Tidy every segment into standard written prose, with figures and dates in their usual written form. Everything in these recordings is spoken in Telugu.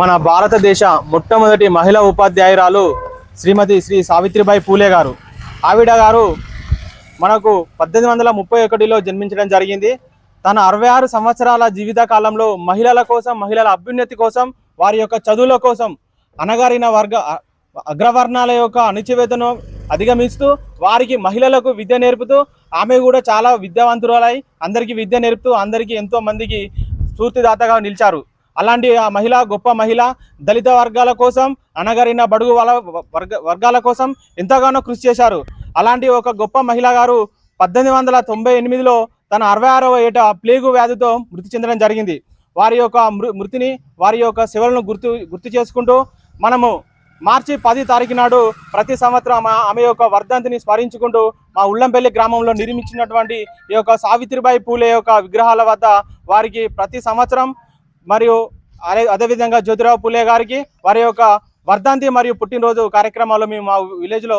మన భారతదేశ మొట్టమొదటి మహిళా ఉపాధ్యాయురాలు శ్రీమతి శ్రీ సావిత్రిబాయి పూలే గారు. ఆవిడ గారు మనకు 1831లో జన్మించడం జరిగింది. తన 66 సంవత్సరాల జీవిత కాలంలో మహిళల కోసం, మహిళల అభ్యున్నతి కోసం, వారి యొక్క చదువుల కోసం, అణగారిన అగ్రవర్ణాల యొక్క అణచివేతను అధిగమిస్తూ వారికి మహిళలకు విద్య నేర్పుతూ ఆమె కూడా చాలా విద్యావంతురాలై అందరికీ విద్య నేర్పుతూ అందరికీ ఎంతో మందికి స్ఫూర్తిదాతగా నిలిచారు. అలాంటి ఆ మహిళ గొప్ప మహిళ దళిత వర్గాల కోసం, అణగారిన బడుగు వర్గాల కోసం ఎంతగానో కృషి చేశారు. అలాంటి ఒక గొప్ప మహిళ గారు 1898లో తన 66వ ఏట ప్లేగు వ్యాధితో మృతి చెందడం జరిగింది. వారి యొక్క మృతిని, వారి యొక్క సేవలను గుర్తు చేసుకుంటూ మనము మార్చి 10 తారీఖు నాడు ప్రతి సంవత్సరం ఆమె యొక్క వర్ధంతిని స్మరించుకుంటూ మా ఉల్లంపల్లి గ్రామంలో నిర్మించినటువంటి ఈ యొక్క సావిత్రిబాయి పూలే యొక్క విగ్రహాల వద్ద వారికి ప్రతి సంవత్సరం మరియు అదేవిధంగా జ్యోతిరావు పూలే గారికి వారి యొక్క వర్ధంతి మరియు పుట్టినరోజు కార్యక్రమాలు మేము మా విలేజ్లో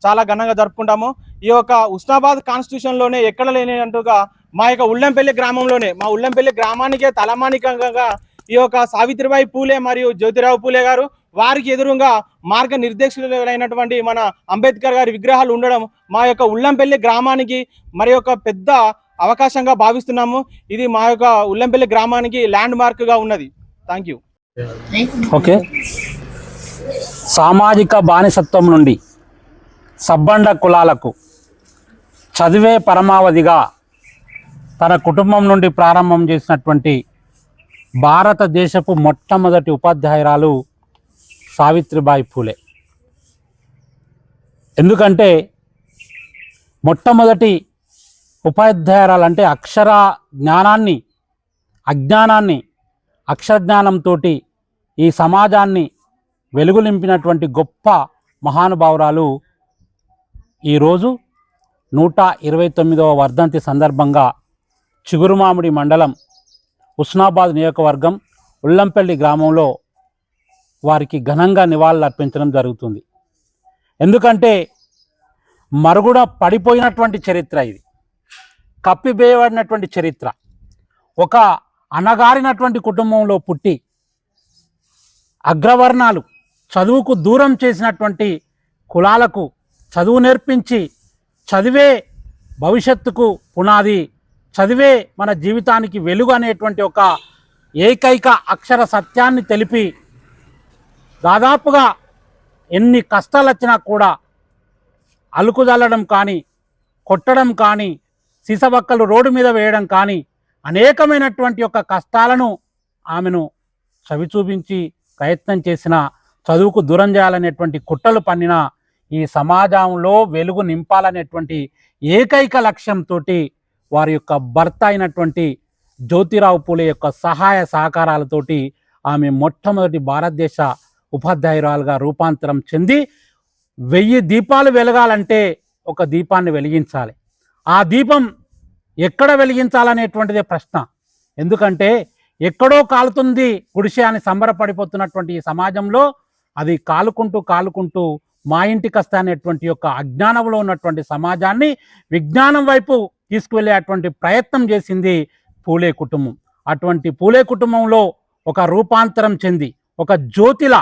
చాలా ఘనంగా జరుపుకుంటాము. ఈ యొక్క ఉస్నాబాద్ కాన్స్టిట్యూషన్లోనే ఎక్కడ లేనంటుగా మా యొక్క ఉల్లంపల్లి గ్రామంలోనే, మా ఉల్లంపల్లి గ్రామానికే తలమానికంగా ఈ యొక్క సావిత్రిబాయి పూలే మరియు జ్యోతిరావు పూలే గారు, వారికి ఎదురుగా మార్గ నిర్దేశకులైనటువంటి మన అంబేద్కర్ గారి విగ్రహాలు ఉండడం మా యొక్క ఉల్లంపల్లి గ్రామానికి మరి ఒక పెద్ద అవకాశంగా భావిస్తున్నాము. ఇది మా యొక్క ఉల్లంపల్లి గ్రామానికి ల్యాండ్ మార్క్గా ఉన్నది. Thank you. ఓకే. సామాజిక బానిసత్వం నుండి సబ్బండ కులాలకు చదివే పరమావధిగా తన కుటుంబం నుండి ప్రారంభం చేసినటువంటి భారతదేశపు మొట్టమొదటి ఉపాధ్యాయురాలు సావిత్రిబాయి పూలే. ఎందుకంటే మొట్టమొదటి ఉపాధ్యాయురాలు అంటే అక్షర జ్ఞానాన్ని, అజ్ఞానాన్ని అక్షరజ్ఞానంతో ఈ సమాజాన్ని వెలుగులింపినటువంటి గొప్ప మహానుభావురాలు ఈరోజు 129వ వర్ధంతి సందర్భంగా చిగురుమామిడి మండలం ఉస్నాబాద్ నియోజకవర్గం ఉల్లంపల్లి గ్రామంలో వారికి ఘనంగా నివాళులు అర్పించడం జరుగుతుంది. ఎందుకంటే మరుగున పడిపోయినటువంటి చరిత్ర ఇది, కప్పివేయబడినటువంటి చరిత్ర. ఒక అణగారినటువంటి కుటుంబంలో పుట్టి అగ్రవర్ణాలు చదువుకు దూరం చేసినటువంటి కులాలకు చదువు నేర్పించి, చదివే భవిష్యత్తుకు పునాది, చదివే మన జీవితానికి వెలుగు అనేటువంటి ఒక ఏకైక అక్షర సత్యాన్ని తెలిపి దాదాపుగా ఎన్ని కష్టాలు వచ్చినా కూడా అలుకుదల్లడం కానీ, కొట్టడం కానీ, సీసబక్కలు రోడ్డు మీద వేయడం కానీ అనేకమైనటువంటి యొక్క కష్టాలను ఆమెను చవి చూపించి ప్రయత్నం చేసిన, చదువుకు దూరం చేయాలనేటువంటి కుట్రలు పన్నిన, ఈ సమాజంలో వెలుగు నింపాలనేటువంటి ఏకైక లక్ష్యంతో వారి యొక్క భర్త అయినటువంటి జ్యోతిరావు పూలే యొక్క సహాయ సహకారాలతోటి ఆమె మొట్టమొదటి భారతదేశ ఉపాధ్యాయురాలుగా రూపాంతరం చెంది 1000 దీపాలు వెలగాలంటే ఒక దీపాన్ని వెలిగించాలి. ఆ దీపం ఎక్కడ వెలిగించాలనేటువంటిదే ప్రశ్న. ఎందుకంటే ఎక్కడో కాలుతుంది గుడిసె అని సంబరపడిపోతున్నటువంటి ఈ సమాజంలో అది కాలుకుంటూ మా ఇంటికి వస్తా అనేటువంటి యొక్క అజ్ఞానంలో ఉన్నటువంటి సమాజాన్ని విజ్ఞానం వైపు తీసుకువెళ్ళేటువంటి ప్రయత్నం చేసింది పూలే కుటుంబం. అటువంటి పూలే కుటుంబంలో ఒక రూపాంతరం చెంది ఒక జ్యోతిల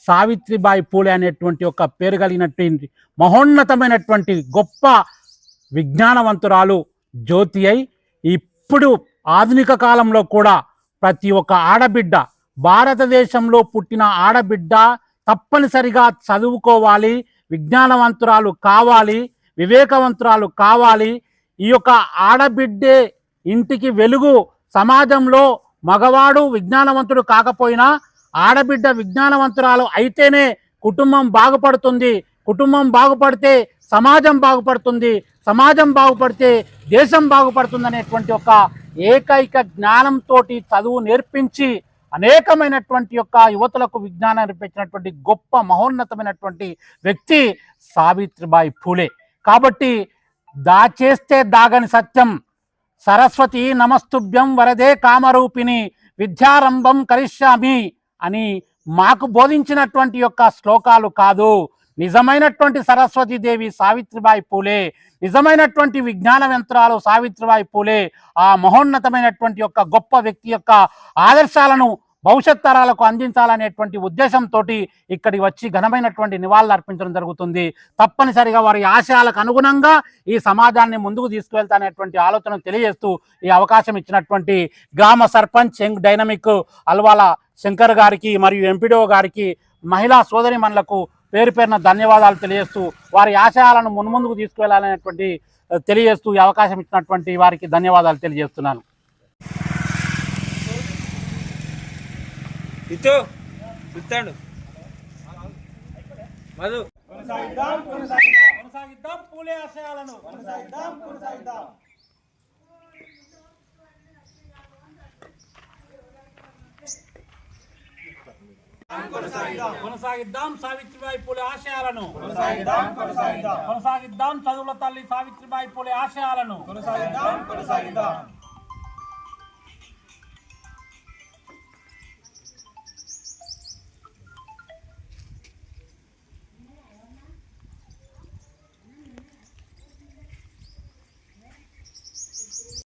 సావిత్రిబాయి పూలే అనేటువంటి ఒక పేరు కలిగినటువంటి మహోన్నతమైనటువంటి గొప్ప విజ్ఞానవంతురాలు జ్యోతి అయి ఇప్పుడు ఆధునిక కాలంలో కూడా ప్రతి ఒక్క ఆడబిడ్డ, భారతదేశంలో పుట్టిన ఆడబిడ్డ తప్పనిసరిగా చదువుకోవాలి, విజ్ఞానవంతురాలు కావాలి, వివేకవంతురాలు కావాలి. ఈ యొక్క ఆడబిడ్డే ఇంటికి వెలుగు. సమాజంలో మగవాడు విజ్ఞానవంతుడు కాకపోయినా ఆడబిడ్డ విజ్ఞానవంతురాలు అయితేనే కుటుంబం బాగుపడుతుంది. కుటుంబం బాగుపడితే సమాజం బాగుపడుతుంది, సమాజం బాగుపడితే దేశం బాగుపడుతుంది అనేటువంటి ఒక ఏకైక జ్ఞానంతో చదువు నేర్పించి అనేకమైనటువంటి యొక్క యువతులకు విజ్ఞానం నేర్పించినటువంటి గొప్ప మహోన్నతమైనటువంటి వ్యక్తి సావిత్రిబాయి పూలే. కాబట్టి దాచేస్తే దాగని సత్యం, సరస్వతి నమస్తుభ్యం వరదే కామరూపిణి విద్యారంభం కరిష్యామి అని మాకు బోధించినటువంటి యొక్క శ్లోకాలు కాదు. నిజమైనటువంటి సరస్వతీదేవి సావిత్రిబాయి పూలే, నిజమైనటువంటి విజ్ఞానవంతురాలు సావిత్రిబాయి పూలే. ఆ మహోన్నతమైనటువంటి యొక్క గొప్ప వ్యక్తి యొక్క ఆదర్శాలను భవిష్యత్ తరాలకు అందించాలనేటువంటి ఉద్దేశంతో ఇక్కడికి వచ్చి ఘనమైనటువంటి నివాళులు అర్పించడం జరుగుతుంది. తప్పనిసరిగా వారి ఆశయాలకు అనుగుణంగా ఈ సమాజాన్ని ముందుకు తీసుకువెళ్తానేటువంటి ఆలోచన తెలియజేస్తూ ఈ అవకాశం ఇచ్చినటువంటి గ్రామ సర్పంచ్ యంగ్ డైనమిక్ అల్వాల శంకర్ గారికి మరియు ఎంపీడీఓ గారికి, మహిళా సోదరిమణులకు పేరు పేరున ధన్యవాదాలు తెలియజేస్తూ వారి ఆశయాలను మున్ముందుకు తీసుకువెళ్లాలనేటువంటి తెలియజేస్తూ ఈ అవకాశం ఇచ్చినటువంటి వారికి ధన్యవాదాలు తెలియజేస్తున్నాను. కొనసాగిద్దాం పూలే ఆశయాలను, కొనసాగిద్దాం సావిత్రిబాయి పూలే ఆశయాలను, కొనసాగిద్దాం చదువుల తల్లి సావిత్రిబాయి పూలే ఆశయాలను.